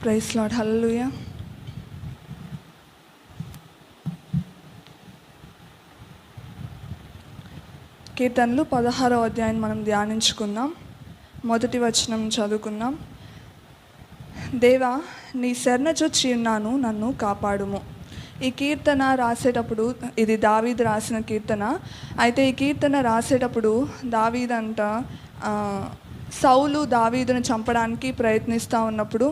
Praise lord. హల్లెలూయా. కీర్తనలు 16వ అధ్యాయం మనం ధ్యానించుకుందాం. మొదటి వచనం చదువుకుందాం. దేవా, నీ శరణుజొచ్చి ఉన్నాను, నన్ను కాపాడుము. ఈ కీర్తన రాసేటప్పుడు, ఇది దావీదు రాసిన కీర్తన. అయితే ఈ కీర్తన రాసేటప్పుడు దావీదంట సౌలు దావీదును చంపడానికి ప్రయత్నిస్తూ ఉన్నప్పుడు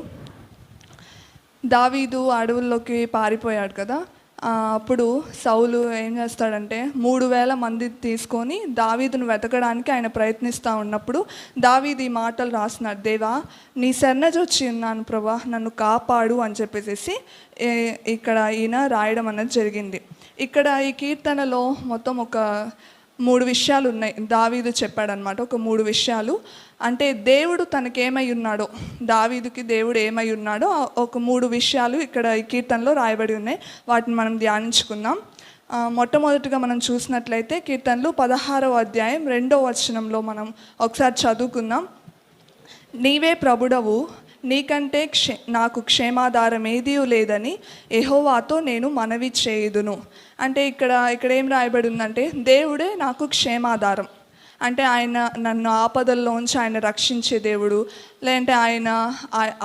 దావీదు అడవుల్లోకి పారిపోయాడు కదా. అప్పుడు సౌలు ఏం చేస్తాడంటే 3000 మంది తీసుకొని దావీదును వెతకడానికి ఆయన ప్రయత్నిస్తూ ఉన్నప్పుడు దావీదు ఈ మాటలు రాస్తున్నాడు. దేవా, నీ శరణుజొచ్చి ఉన్నాను ప్రభా, నన్ను కాపాడు అని చెప్పేసి ఇక్కడ ఈయన రాయడం అనేది జరిగింది. ఇక్కడ ఈ కీర్తనలో మొత్తం ఒక 3 విషయాలు ఉన్నాయి. దావీదు చెప్పాడనమాట. ఒక 3 విషయాలు అంటే దేవుడు తనకేమై ఉన్నాడో, దావీదుకి దేవుడు ఏమై ఉన్నాడో ఒక 3 విషయాలు ఇక్కడ ఈ కీర్తనలో రాయబడి ఉన్నాయి. వాటిని మనం ధ్యానించుకుందాం. మొట్టమొదటిగా మనం చూసినట్లయితే కీర్తనలు 16వ అధ్యాయం 2వ వచనంలో మనం ఒకసారి చదువుకుందాం. నీవే ప్రభుడవు, నీకంటే నాకు క్షేమాధారం ఏదీ లేదని యెహోవాతో నేను మనవి చేయుదును. అంటే ఇక్కడ ఏం రాయబడి ఉందంటే దేవుడే నాకు క్షేమాధారం. అంటే ఆయన నన్ను ఆపదల్లోంచి ఆయన రక్షించే దేవుడు, లేదంటే ఆయన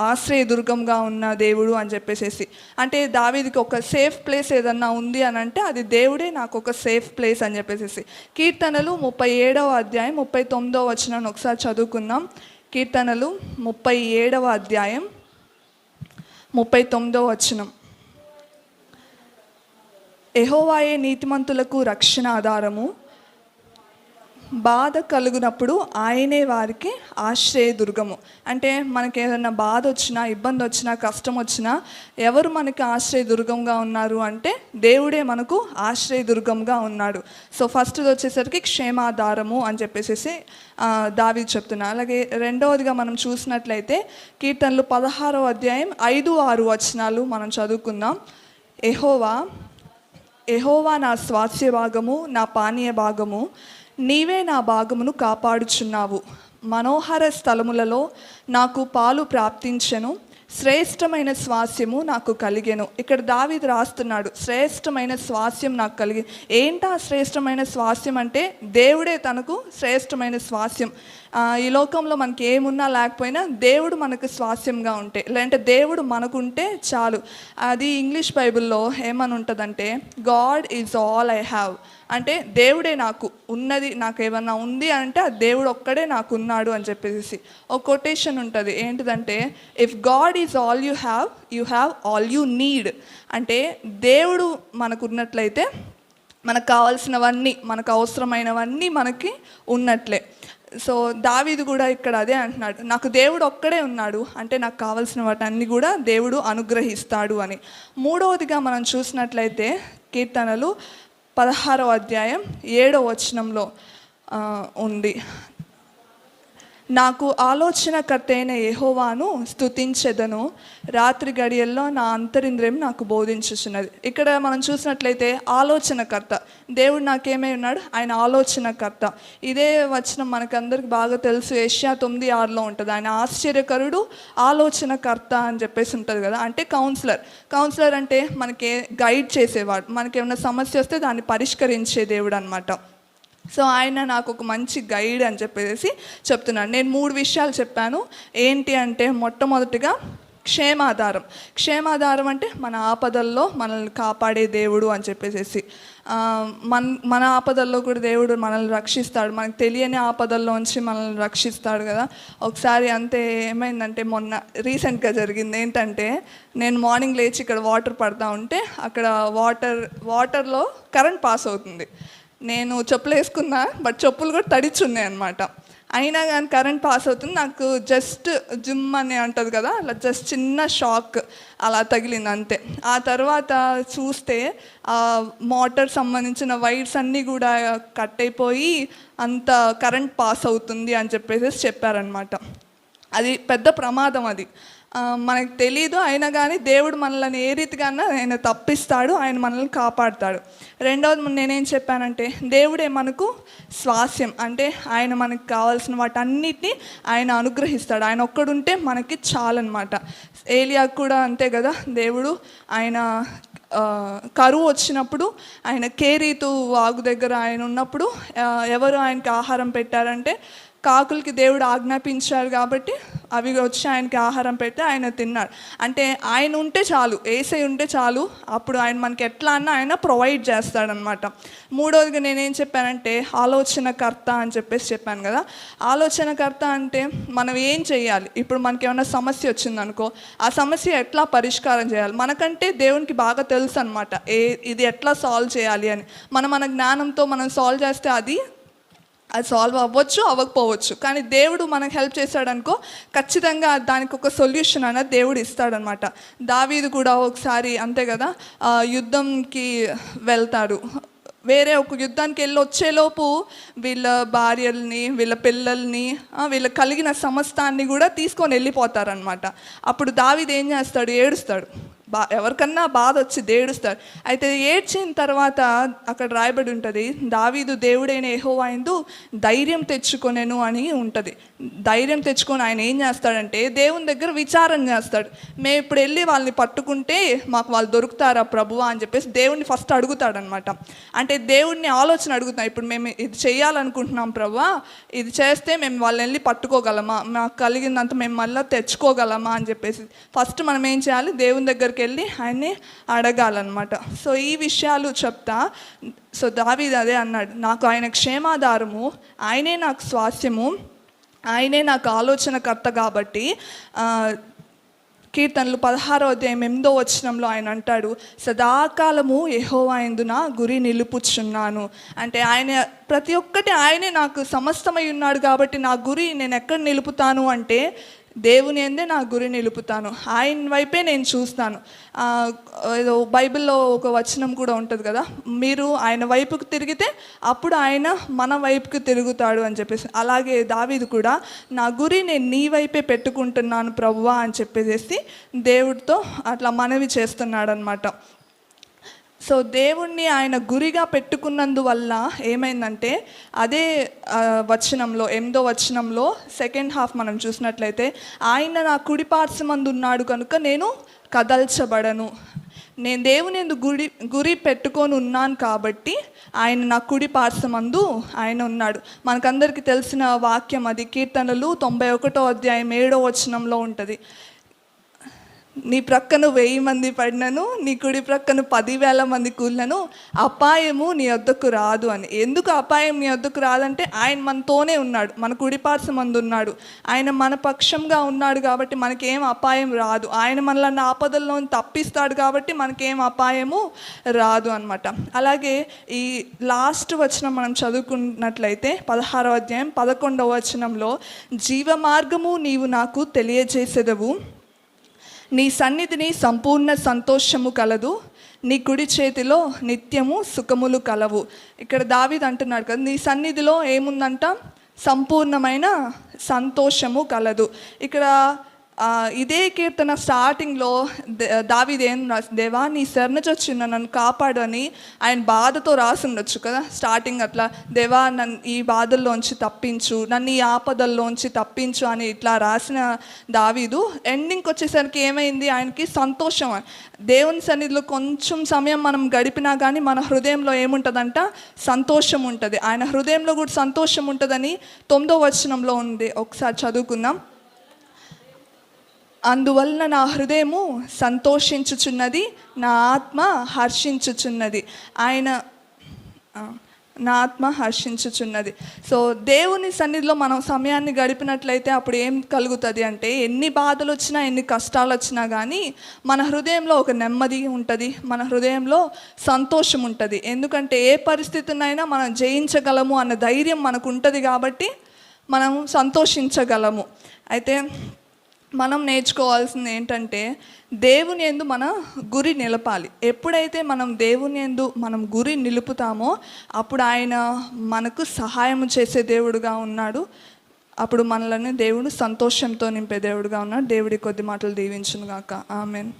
ఆశ్రయదుర్గంగా ఉన్న దేవుడు అని చెప్పేసి. అంటే దావీదుకి ఒక సేఫ్ ప్లేస్ ఏదన్నా ఉంది అని అంటే అది దేవుడే నాకు ఒక సేఫ్ ప్లేస్ అని చెప్పేసి. కీర్తనలు 37వ అధ్యాయం 39వ వచనాన్ని ఒకసారి చదువుకుందాం. కీర్తనలు 37వ అధ్యాయం 39వ వచనం. యెహోవాయే నీతిమంతులకు రక్షణ ఆధారము, బాధ కలుగునప్పుడు ఆయనే వారికి ఆశ్రయదుర్గము. అంటే మనకి ఏదైనా బాధ వచ్చినా, ఇబ్బంది వచ్చినా, కష్టం వచ్చినా ఎవరు మనకి ఆశ్రయదుర్గంగా ఉన్నారు అంటే దేవుడే మనకు ఆశ్రయదుర్గంగా ఉన్నాడు. సో ఫస్ట్ది వచ్చేసరికి క్షేమాధారము అని చెప్పేసి దావీదు చెప్తున్నా. అలాగే రెండవదిగా మనం చూసినట్లయితే కీర్తనలు 16వ అధ్యాయం 5-6 వచనాలు మనం చదువుకుందాం. యెహోవా నా స్వాస్థ్య భాగము, నా పానీయ భాగము, నీవే నా భాగమును కాపాడుచున్నావు. మనోహర స్థలములలో నాకు పాలు ప్రాప్తించెను, శ్రేష్టమైన స్వాస్యము నాకు కలిగెను. ఇక్కడ దావీదు రాస్తున్నాడు, శ్రేష్టమైన స్వాస్యం నాకు కలిగి. ఏంటా శ్రేష్టమైన స్వాస్యం అంటే దేవుడే తనకు శ్రేష్టమైన స్వాస్యం. ఈ లోకంలో మనకి ఏమున్నా లేకపోయినా దేవుడు మనకు స్వాస్యంగా ఉంటే, లేదంటే దేవుడు మనకుంటే చాలు. అది ఇంగ్లీష్ బైబిల్లో ఏమని ఉంటుందంటే God is all I have. అంటే దేవుడే నాకు ఉన్నది, నాకు ఏమన్నా ఉంది అంటే ఆ దేవుడు ఒక్కడే నాకు ఉన్నాడు అని చెప్పేసి ఒక కొటేషన్ ఉంటుంది. ఏంటిదంటే if God is all you have all you need. అంటే దేవుడు మనకు ఉన్నట్లయితే మనకు కావాల్సినవన్నీ, మనకు అవసరమైనవన్నీ మనకి ఉన్నట్లే. సో దావీదు కూడా ఇక్కడ అదే అంటున్నాడు, నాకు దేవుడు ఒక్కడే ఉన్నాడు అంటే నాకు కావాల్సిన వాటన్ని కూడా దేవుడు అనుగ్రహిస్తాడు అని. మూడవదిగా మనం చూసినట్లయితే కీర్తనలు 16వ అధ్యాయం 7వ వచనంలో ఉంది. నాకు ఆలోచనకర్త అయిన యెహోవాను స్తుతించెదను, రాత్రి గడియల్లో నా అంతరింద్రియం నాకు బోధించుచున్నది. ఇక్కడ మనం చూసినట్లయితే ఆలోచనకర్త దేవుడు నాకేమై ఉన్నాడు, ఆయన ఆలోచనకర్త. ఇదే వచనం మనకందరికి బాగా తెలుసు, యెషయా 9:6లో ఉంటుంది. ఆయన ఆశ్చర్యకరుడు, ఆలోచనకర్త అని చెప్పేసి ఉంటుంది కదా. అంటే కౌన్సిలర్ అంటే మనకి గైడ్ చేసేవాడు, మనకేమైనా సమస్య వస్తే దాన్ని పరిష్కరించే దేవుడు అనమాట. సో ఆయన నాకు ఒక మంచి గైడ్ అని చెప్పేసి చెప్తున్నాను. నేను 3 విషయాలు చెప్పాను. ఏంటి అంటే మొట్టమొదటిగా క్షేమాధారం అంటే మన ఆపదల్లో మనల్ని కాపాడే దేవుడు అని చెప్పేసి. మన ఆపదల్లో కూడా దేవుడు మనల్ని రక్షిస్తాడు. మనకు తెలియని ఆపదల్లోంచి మనల్ని రక్షిస్తాడు కదా. ఒకసారి అంతే ఏమైందంటే మొన్న రీసెంట్గా జరిగింది ఏంటంటే, నేను మార్నింగ్ లేచి ఇక్కడ వాటర్ పడతా ఉంటే అక్కడ వాటర్లో కరెంట్ పాస్ అవుతుంది. నేను చెప్పులు వేసుకున్నా, బట్ చెప్పులు కూడా తడిచున్నాయి అనమాట. అయినా కానీ కరెంట్ పాస్ అవుతుంది. నాకు జస్ట్ జిమ్ అని అంటుంది కదా, అలా జస్ట్ చిన్న షాక్ అలా తగిలింది అంతే. ఆ తర్వాత చూస్తే మోటార్ సంబంధించిన వైర్స్ అన్నీ కూడా కట్ అయిపోయి అంత కరెంట్ పాస్ అవుతుంది అని చెప్పేసి చెప్పారనమాట. అది పెద్ద ప్రమాదం అది. మనకు తెలియదు, అయినా కానీ దేవుడు మనల్ని ఏ రీతిగా ఆయన తప్పిస్తాడు, ఆయన మనల్ని కాపాడుతాడు. రెండవది నేనేం చెప్పానంటే, దేవుడే మనకు స్వాస్యం, అంటే ఆయన మనకు కావాల్సిన వాటన్నిటిని ఆయన అనుగ్రహిస్తాడు. ఆయన ఒక్కడుంటే మనకి చాలన్నమాట. ఏలియాకు కూడా అంతే కదా, దేవుడు ఆయన కరువు వచ్చినప్పుడు ఆయన కేరీతు వాగు దగ్గర ఆయన ఉన్నప్పుడు ఎవరు ఆయనకి ఆహారం పెట్టారంటే కాకులకి దేవుడు ఆజ్ఞాపించారు కాబట్టి అవి వచ్చి ఆయనకి ఆహారం పెడితే ఆయన తిన్నాడు. అంటే ఆయన ఉంటే చాలు, యేసయ్య ఉంటే చాలు, అప్పుడు ఆయన మనకి ఎట్లా అన్నా ఆయన ప్రొవైడ్ చేస్తాడనమాట. మూడోదిగా నేనేం చెప్పానంటే ఆలోచనకర్త అని చెప్పాను కదా. ఆలోచనకర్త అంటే మనం ఏం చేయాలి, ఇప్పుడు మనకి ఏమైనా సమస్య వచ్చిందనుకో, ఆ సమస్య ఎట్లా పరిష్కారం చేయాలి, మనకంటే దేవునికి బాగా తెలుసు అనమాట ఇది ఎట్లా సాల్వ్ చేయాలి అని. మన జ్ఞానంతో మనం సాల్వ్ చేస్తే అది సాల్వ్ అవ్వచ్చు, అవ్వకపోవచ్చు, కానీ దేవుడు మనకు హెల్ప్ చేశాడనుకో ఖచ్చితంగా దానికి ఒక సొల్యూషన్ అనేది దేవుడు ఇస్తాడనమాట. దావీదు కూడా ఒకసారి అంతే కదా, యుద్ధంకి వెళ్తాడు. వేరే ఒక యుద్ధానికి వెళ్ళి వచ్చేలోపు వీళ్ళ భార్యల్ని, వీళ్ళ పిల్లల్ని, వీళ్ళ కలిగిన సమస్తాన్ని కూడా తీసుకొని వెళ్ళిపోతారనమాట. అప్పుడు దావీదు ఏం చేస్తాడు, ఏడుస్తాడు. ఎవరికన్నా బాధ వచ్చి ఏడుస్తాడు. అయితే ఏడ్చిన తర్వాత అక్కడ రాయబడి ఉంటుంది, దావీదు దేవుడైన యెహోవా యందు ధైర్యం తెచ్చుకొనెను అని ఉంటుంది. ధైర్యం తెచ్చుకొని ఆయన ఏం చేస్తాడంటే దేవుని దగ్గర విచారణ చేస్తాడు. మేము ఇప్పుడు వెళ్ళి వాళ్ళని పట్టుకుంటే మాకు వాళ్ళు దొరుకుతారా ప్రభువా అని చెప్పేసి దేవుడిని ఫస్ట్ అడుగుతాడనమాట. అంటే దేవుడిని ఆలోచన అడుగుతాం, ఇప్పుడు మేము ఇది చేయాలనుకుంటున్నాం ప్రభువా, ఇది చేస్తే మేము వాళ్ళని వెళ్ళి పట్టుకోగలమా, మాకు కలిగిందంత మేము మళ్ళీ తెచ్చుకోగలమా అని చెప్పేసి ఫస్ట్ మనం ఏం చేయాలి, దేవుని దగ్గరికి వెళ్ళి ఆయన్ని అడగాలన్నమాట. సో ఈ విషయాలు చెప్తా. సో దావీదు అదే అన్నాడు, నాకు ఆయన క్షేమాధారము, ఆయనే నాకు స్వాస్యము, ఆయనే నాకు ఆలోచనకర్త. కాబట్టి కీర్తనలు 16వ అధ్యాయం 8వ వచనంలో ఆయన అంటాడు, సదాకాలము యెహోవా యందు నా గురి నిలుపుచున్నాను. అంటే ఆయన ప్రతి ఒక్కటి ఆయనే నాకు సమస్తమై ఉన్నాడు కాబట్టి నా గురి నేను ఎక్కడ నిలుపుతాను అంటే దేవుని యందే నా గురి నిలుపుతాను, ఆయన వైపే నేను చూస్తాను. ఏదో బైబిల్లో ఒక వచనం కూడా ఉంటుంది కదా, మీరు ఆయన వైపుకు తిరిగితే అప్పుడు ఆయన మన వైపుకు తిరుగుతాడు అని చెప్పేసి. అలాగే దావీదు కూడా నా గురి నేను నీ వైపే పెట్టుకుంటున్నాను ప్రభువా అని చెప్పేసి దేవుడితో అట్లా మనవి చేస్తున్నాడు అనమాట. సో దేవుణ్ణి ఆయన గురిగా పెట్టుకున్నందువల్ల ఏమైందంటే అదే వచనంలో 8వ వచనంలో సెకండ్ హాఫ్ మనం చూసినట్లయితే, ఆయన నా కుడిపార్శ్వమందు ఉన్నాడు కనుక నేను కదల్చబడను. నేను దేవుని యందు గురి పెట్టుకొని ఉన్నాను కాబట్టి ఆయన నా కుడి పార్శ్వమందు ఆయన ఉన్నాడు. మనకందరికీ తెలిసిన వాక్యం అది, కీర్తనలు 91వ అధ్యాయం 7వ వచనంలో ఉంటుంది, నీ ప్రక్కను 1000 మంది పడినను, నీ కుడి ప్రక్కను 10,000 మంది కూలినను, అపాయము నీ వద్దకు రాదు అని. ఎందుకు అపాయం నీ వద్దకు రాదంటే ఆయన మనతోనే ఉన్నాడు, మన కుడిపార్శ్వమందు ఉన్నాడు, ఆయన మన పక్షంగా ఉన్నాడు కాబట్టి మనకేం అపాయం రాదు. ఆయన మనల్ని ఆపదల్లో తప్పిస్తాడు కాబట్టి మనకేం అపాయము రాదు అనమాట. అలాగే ఈ లాస్ట్ వచనం మనం చదువుకున్నట్లయితే 16వ అధ్యాయం 11వ వచనంలో, జీవ మార్గము నీవు నాకు తెలియజేసేదవు, నీ సన్నిధిని సంపూర్ణ సంతోషము కలదు, నీ కుడి చేతిలో నిత్యము సుఖములు కలవు. ఇక్కడ దావీదు అంటున్నాడు కదా, నీ సన్నిధిలో ఏముందంట, సంపూర్ణమైన సంతోషము కలదు. ఇక్కడ ఇదే కీర్తన స్టార్టింగ్లో దావీదు ఏం దేవా నీ శరణొచ్చిన నన్ను కాపాడు అని ఆయన బాధతో రాసి ఉండొచ్చు కదా స్టార్టింగ్. అట్లా దేవా నన్ను ఈ బాధల్లోంచి తప్పించు, నన్ను ఈ ఆపదల్లోంచి తప్పించు అని ఇట్లా రాసిన దావీదు ఎండింగ్కి వచ్చేసరికి ఏమైంది, ఆయనకి సంతోషం. దేవుని సన్నిధిలో కొంచెం సమయం మనం గడిపినా కానీ మన హృదయంలో ఏముంటుందంట, సంతోషం ఉంటుంది. ఆయన హృదయంలో కూడా సంతోషం ఉంటుందని 9వ వచనంలో ఉంది, ఒకసారి చదువుకుందాం. అందువలన నా హృదయము సంతోషించుచున్నది, నా ఆత్మ హర్షించుచున్నది. నా ఆత్మ హర్షించుచున్నది. సో దేవుని సన్నిధిలో మనం సమయాన్ని గడిపినట్లయితే అప్పుడు ఏం కలుగుతుంది అంటే, ఎన్ని బాధలు వచ్చినా ఎన్ని కష్టాలు వచ్చినా కానీ మన హృదయంలో ఒక నెమ్మది ఉంటుంది, మన హృదయంలో సంతోషం ఉంటుంది. ఎందుకంటే ఏ పరిస్థితినైనా మనం జయించగలము అన్న ధైర్యం మనకు ఉంటుంది కాబట్టి మనం సంతోషించగలము. అయితే మనం నేర్చుకోవాల్సింది ఏంటంటే, దేవుని యందు మన గురి నిలపాలి. ఎప్పుడైతే మనం దేవుని యందు మనం గురి నిలుపుతామో అప్పుడు ఆయన మనకు సహాయం చేసే దేవుడుగా ఉన్నాడు. అప్పుడు మనల్ని దేవుడు సంతోషంతో నింపే దేవుడుగా ఉన్నాడు. దేవుడి కొద్ది మాటలు దీవించును గాక. ఆమెన్.